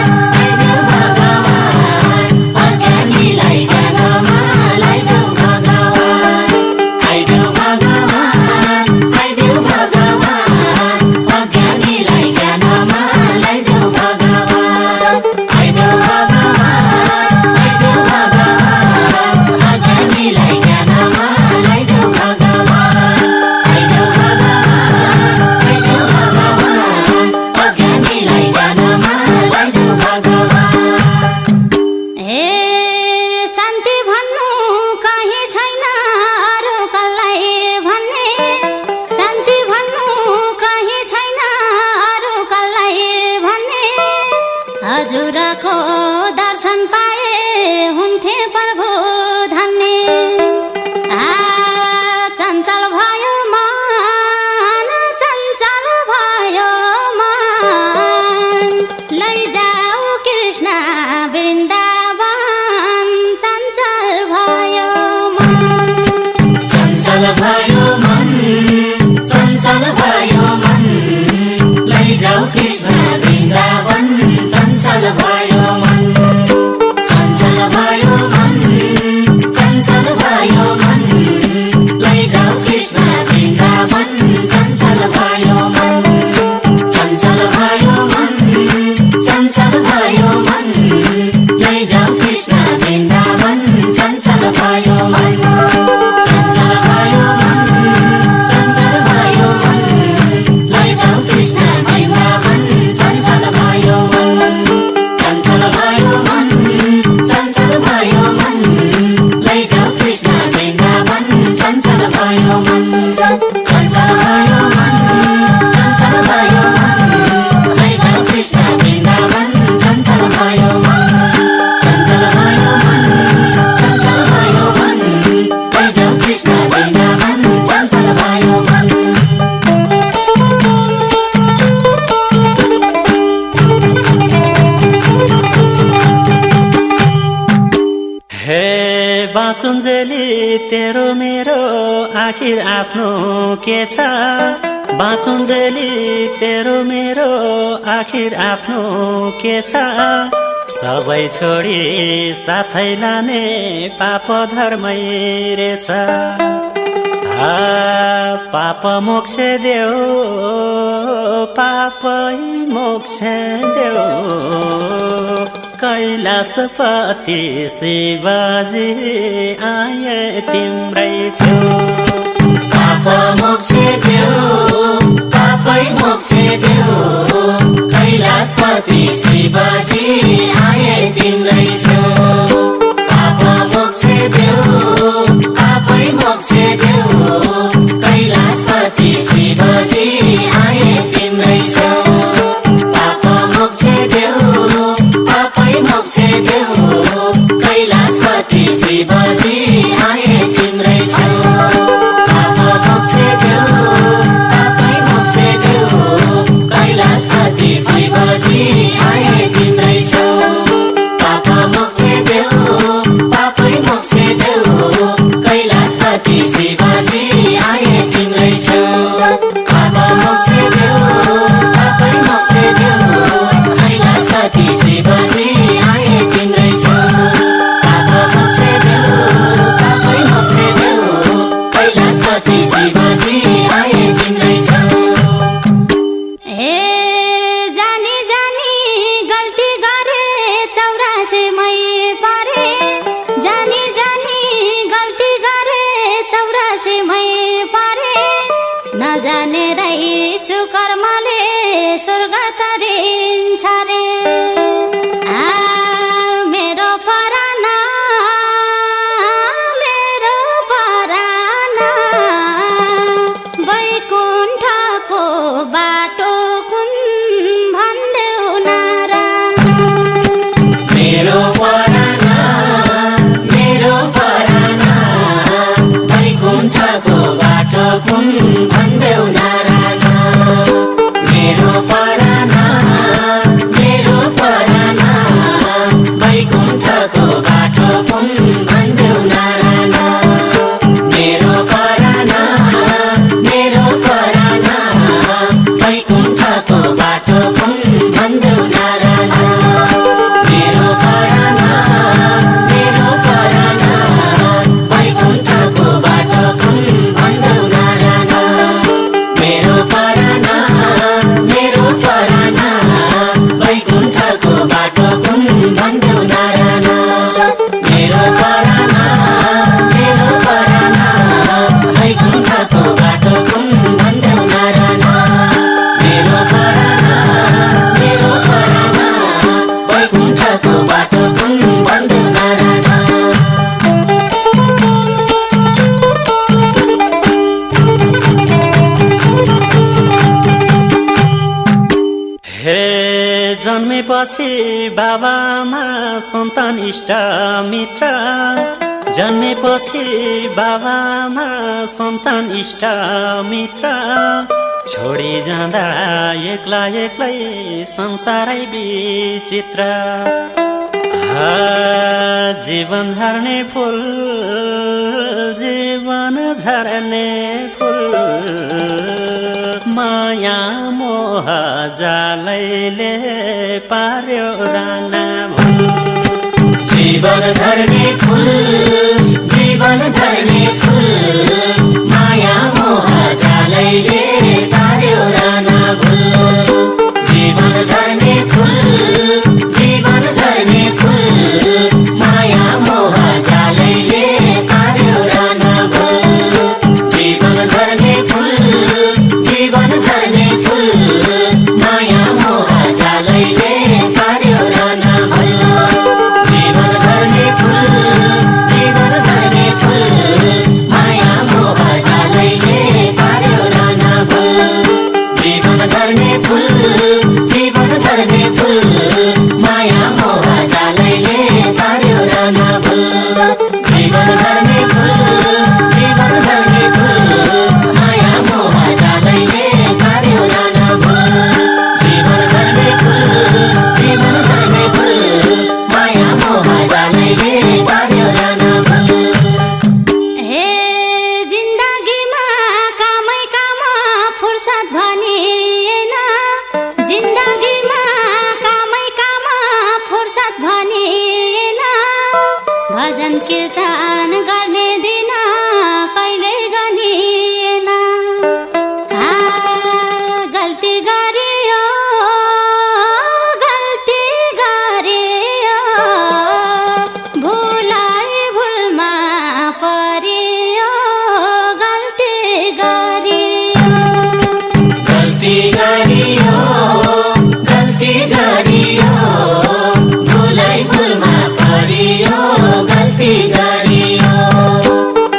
चञ्चल भयो मन चञ्चल भयो मन लैजाऊ कृष्ण वृन्दावन चञ्चल भयो मन चञ्चल भयो मन चञ्चल भयो मन लैजाऊ कृष्ण वृन्दावन चञ्चल भयो मन चञ्चल भयो मन चञ्चल भयो मन लैजाऊ कृष्ण वृन्दावन चञ्चल भयो मन चञ्चल भयो मन चञ्चल भयो मन लैजाऊ कृष्ण वृन्दावन चञ्चल भयो मन चञ्चल भयो मन चञ्चल भयो मन लैजाऊ कृष्ण वृन्दावन चञ्चल भयो मन चञ्चल भयो मन चञ्चल भयो मन लैजाऊ कृष्ण वृन्दावन चञ्चल भयो मन चञ्चल भयो मन चञ्चल भयो मन लैजाऊ कृष्ण वृन्दावन चञ्चल भयो मन हे बाँचुन्जेली तेरो मेरो आखिर आफ्नो के छ बाँचुन्जेली तेरो मेरो आखिर आफ्नो के छ सबै छोडी साथै लाने पाप धर्मै रहेछ पाप मोक्ष देऊ पापै मोक्ष देऊ कैलाशपति शिवजी आए तिम्रै छेउ पाप मोक्ष देऊ पापै मोक्ष देऊ कैलाशपति शिवजी आए तिम्रै छेउ पाप मोक्ष देऊ पापै मोक्ष देऊ कैलाशपति शिवजी आए तिम्रै छेउ पाप मोक्ष देऊ पापै मोक्ष देऊ कैलाशपति शिवजी आए तिम्रै छेउ पाप मोक्ष देऊ पापै मोक्ष देऊ कैलाशपति शिवजी आए तिम्रै छेउ पाप मोक्ष देऊ पापै मोक्ष देऊ कैलाशपति शिवजी आए तिम्रै छेउ पाप मोक्ष देऊ पापै मोक्ष देऊ कैलाशपति शिवजी आए तिम्रै छेउ पाप मोक्ष देऊ पापै मोक्ष देऊ कैलाशपति शिवजी आए तिम्रै छेउ हे जानी जानी गल्ती गरे 84 मै परे जानी जानी गल्ती गरे 84 मै परे नजाने रहेछु कर्मले स्वर्ग तरिन्छ रे मेरो पराना वैकुण्ठको बाटो कुन भन्देऊ नारायण मेरो पराना वैकुण्ठको बाटो कुन भन्देऊ नारायण मेरो पराना वैकुण्ठको बाटो कुन भन्देऊ नारायण मेरो पराना वैकुण्ठको बाटो कुन भन्देऊ नारायण मेरो पराना वैकुण्ठको बाटो कुन भन्देऊ नारायण मेरो पराना वैकुण्ठको बाटो कुन भन्देऊ नारायण मेरो पराना वैकुण्ठको बाटो कुन भन्देऊ नारायण मेरो पराना वैकुण्ठको बाटो कुन भन्देऊ नारायण हे जन्मेपछि बाबामा सन्तान इष्ट मित्र जन्मेपछि बाबामा सन्तान इष्ट मित्र छोडी जाँदा एक्ला एक्लै संसारै विचित्र जीवन झर्ने फुल जीवन झर्ने फुल माया मोह जालैले पार्यो राना भुल जीवन झर्ने फुल जीवन झर्ने फुल माया मोह जालैले पार्यो राना भुल जीवन झर्ने फुल जीवन झर्ने फुल माया मोह जालैले पार्यो राना भुल जीवन झर्ने फुल जीवन झर्ने फुल माया मोह जालैले पार्यो राना भुल जीवन झर्ने फुल जीवन झर्ने फुल माया मोह जालैले पार्यो राना भुल जीवन झर्ने फुल जीवन झर्ने फुल माया मोह जालैले पार्यो राना भुल जीवन झर्ने फुल जीवन झर्ने फुल माया मोह जालैले पार्यो राना भुल जीवन झर्ने फुल जीवन झर्ने फुल माया मोह जालैले पार्यो राना भुल हे जिन्दगीमा कामै काम फुर्सद भनिएन जिन्दगीमा कामै काम फुर्सद भनिएन भजन कीर्तन गर्ने दिन कहिल्यै गनिएन गल्ती गरियो गल्ती गरियो भुलाइ भुलमा परियो गल्ती गरियो गल्ती गरियो गल्ती गरियो भुलाइ भुलमा परियो गल्ती गरियो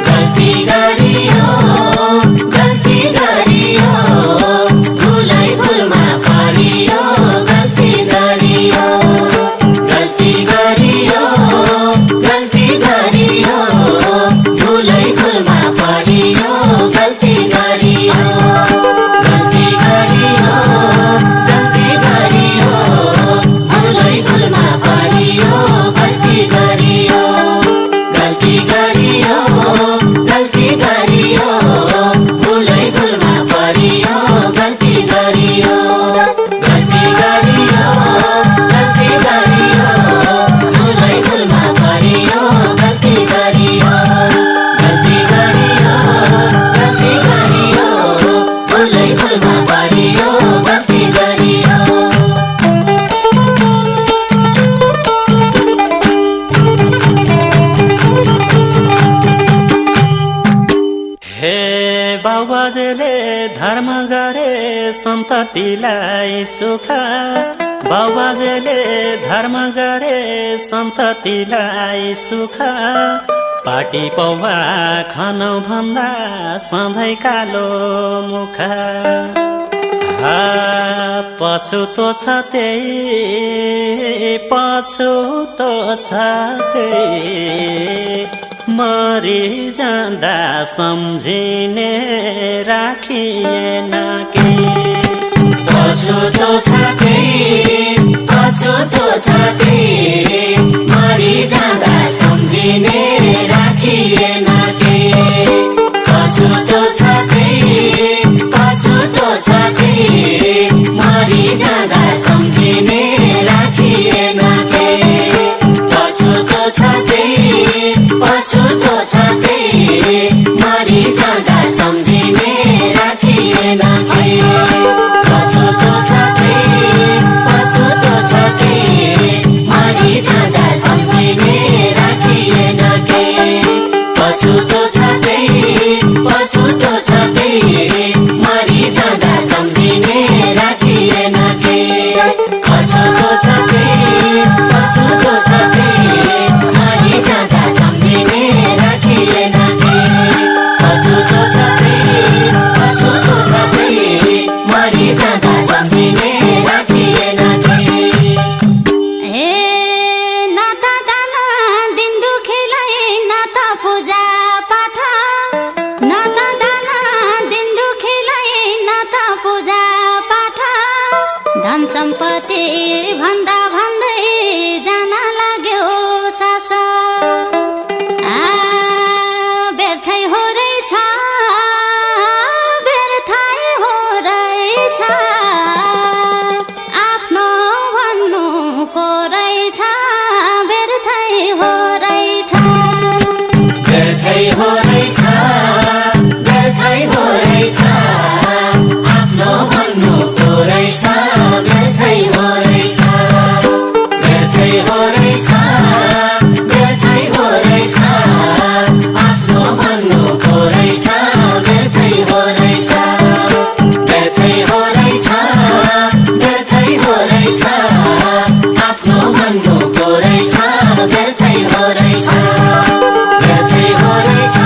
गल्ती गरियो गल्ती गरियो भुलाइ भुलमा परियो गल्ती गरियो गल्ती गरियो गल्ती गरियो भुलाइ भुलमा परियो गल्ती गरियो गल्ती गरियो गल्ती गरियो भुलाइ भुलमा परियो गल्ती गरियो गल्ती गरियो गल्ती गरियो भुलाइ भुलमा परियो गल्ती गरियो गल्ती गरियो गल्ती गरियो भुलाइ भुलमा परियो गल्ती गरियो गल्ती गरियो गल्ती गरियो भुलाइ भुलमा परियो गल्ती गरियो हे बाबुबाजेले धर्म गरे सन्ततिलाई सुख बाबुबाजेले धर्म गरे सन्ततिलाई सुख पाटी पौवा खानु भन्दा सधैँ कालो मुख पछुतो छ त्यही पछुतो छ त्यही मरि जाँदा सम्झिने राखिएन के पछुतो छ त्यही पछुतो छ त्यही मरि जाँदा सम्झिने राखिएन के पछुतो छ त्यही पछुतो छ त्यही मरि जाँदा सम्झिने राखिएन के पछुतो छ त्यही पछुतो छ त्यही मरि जाँदा सम्झिने राखिएन के पछुतो छ त्यही पछुतो छ त्यही मरि जाँदा सम्झिने राखिएन के पछुतो छ त्यही पछुतो छ त्यही मरि जाँदा सम्झिने राखिएन के पछुतो छ त्यही पछुतो छ त्यही मरि जाँदा सम्झिने राखिएन के पछुतो छ त्यही पछुतो छ त्यही मरि जाँदा सम्झिने राखिएन के हे नाता दाना दिन दुखेलाई नाता पूजा पाठ नाता दाना दिन दुखेलाई नाता पूजा पाठ धन सम्पत्ति भन्दा भन्दै जान लाग्यो सास व्यर्थै हो रहेछ व्यर्थै हो रहेछ व्यर्थै हो रहेछ आफ्नो भन्नुको रहेछ व्यर्थै हो रहेछ व्यर्थै हो रहेछ व्यर्थै हो रहेछ आफ्नो भन्नुको रहेछ व्यर्थै हो रहेछ व्यर्थै हो रहेछ व्यर्थै हो रहेछ आफ्नो भन्नुको रहेछ व्यर्थै हो रहेछ व्यर्थै हो रहेछ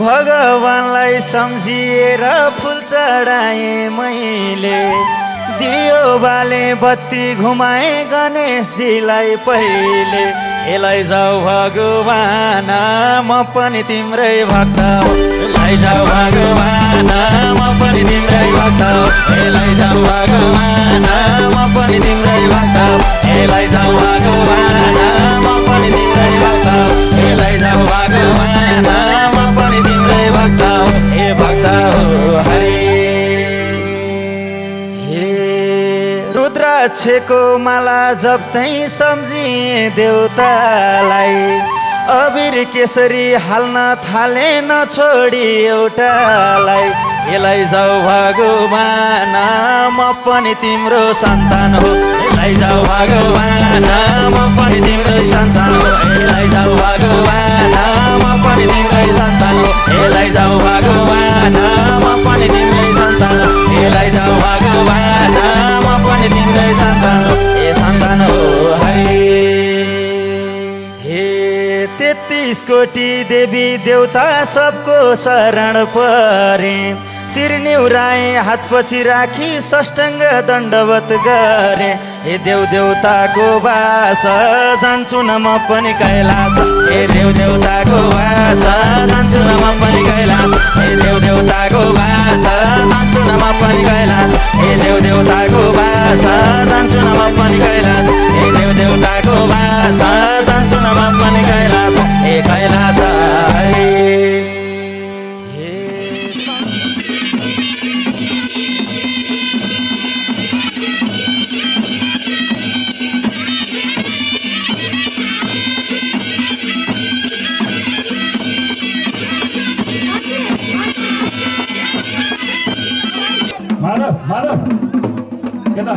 भगवानलाई सम्झिएर फुल चढाएँ मैले, दियो बाले बत्ती घुमाए गणेशजीलाई पहिले। लैजाऊ भगवान म पनि तिम्रै भक्त हो, लैजाऊ भगवान म पनि तिम्रै भक्त हो, लैजाऊ भगवान म पनि तिम्रै भक्त हो, लैजाऊ भगवान म पनि तिम्रै भक्त हो, लैजाऊ भगवान म पनि तिम्रै भक्त हो, हे भक्त हो हरे। रुद्राक्षको माला जप्तै सम्झिए देउतालाई, अबिर केसरी हाल्न थाले नछोडी एउटालाई। लैजाऊ भगवान म पनि तिम्रो सन्तान हो, लैजाऊ भगवान म पनि तिम्रै सन्तान हो, लैजाऊ भगवान म पनि तिम्रै सन्तान हो, लैजाऊ भगवान म पनि तिम्रै सन्तान हो, लैजाऊ भगवान म पनि तिम्रै सन्तान हो, सन्तान हो हरे। 33 कोटी देवी देवता सबको शरण परे, शिर निहुराए हात पछि राखी साष्टाङ्ग दण्डवत गरे। हे देव देवताको वास जान्छु न म पनि कैलाश, हे देव देवताको वास जान्छु न म पनि कैलाश, हे देव देवताको वास जान्छु न म पनि कैलाश, हे देव देवताको वास जान्छु न म पनि कैलाश, हे देव देवताको वास जान्छु न म पनि कैलाश, हे कैलाश हरे। माधव केटा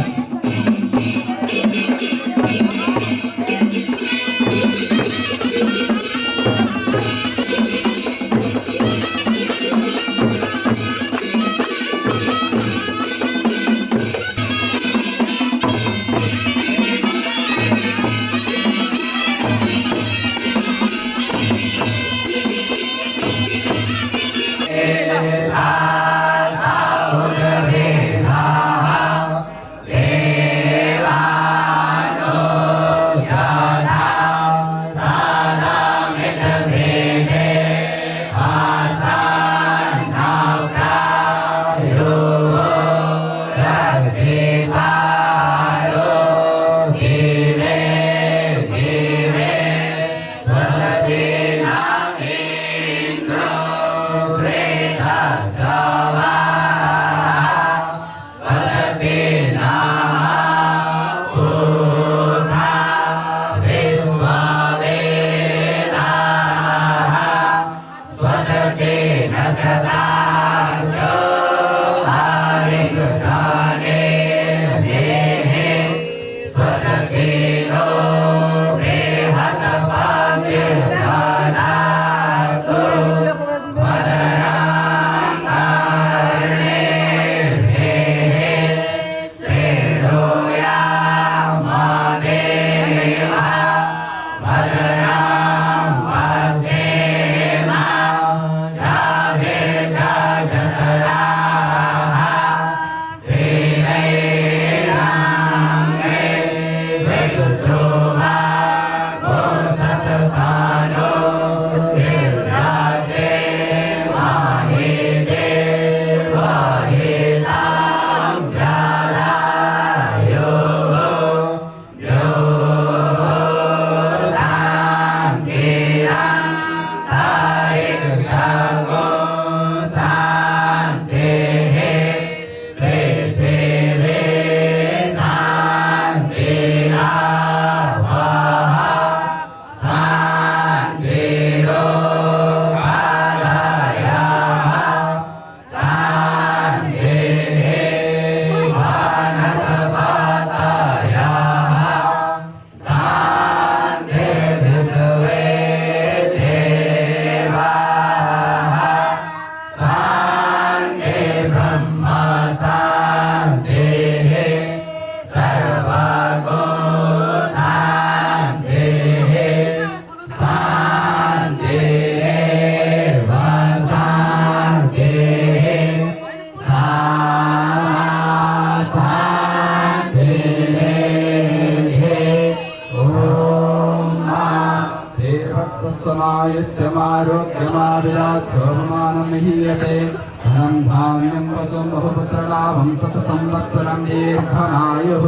शोभमानं हीयते धनं धान्यं वसुं बहुपुत्रलाभं शतसंवत्सरं दीर्घमायुः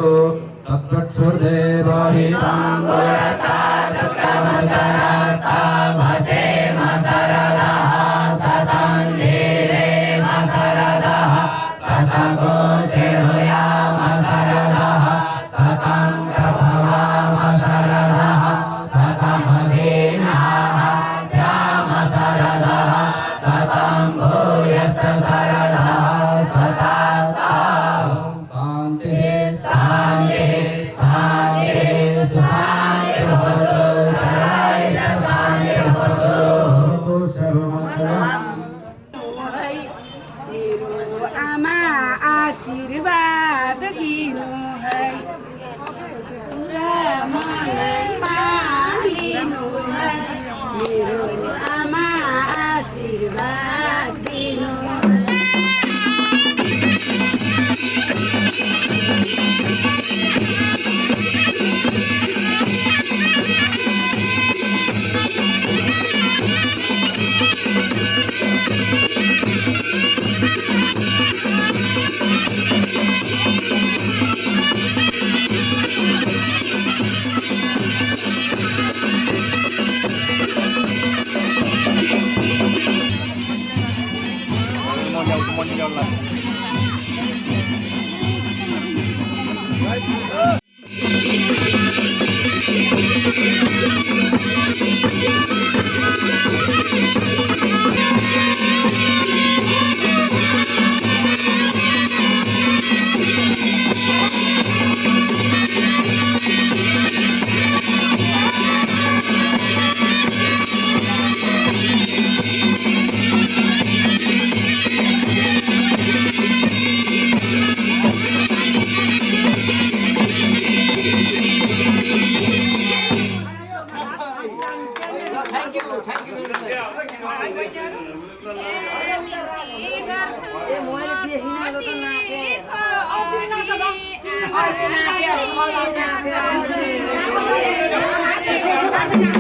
तत्चक्षुर्देवहितं आशीर्वाद दिनु है पुरा मलाई पालिनु है मेरो आमा आशीर्वाद दिनु Thank you.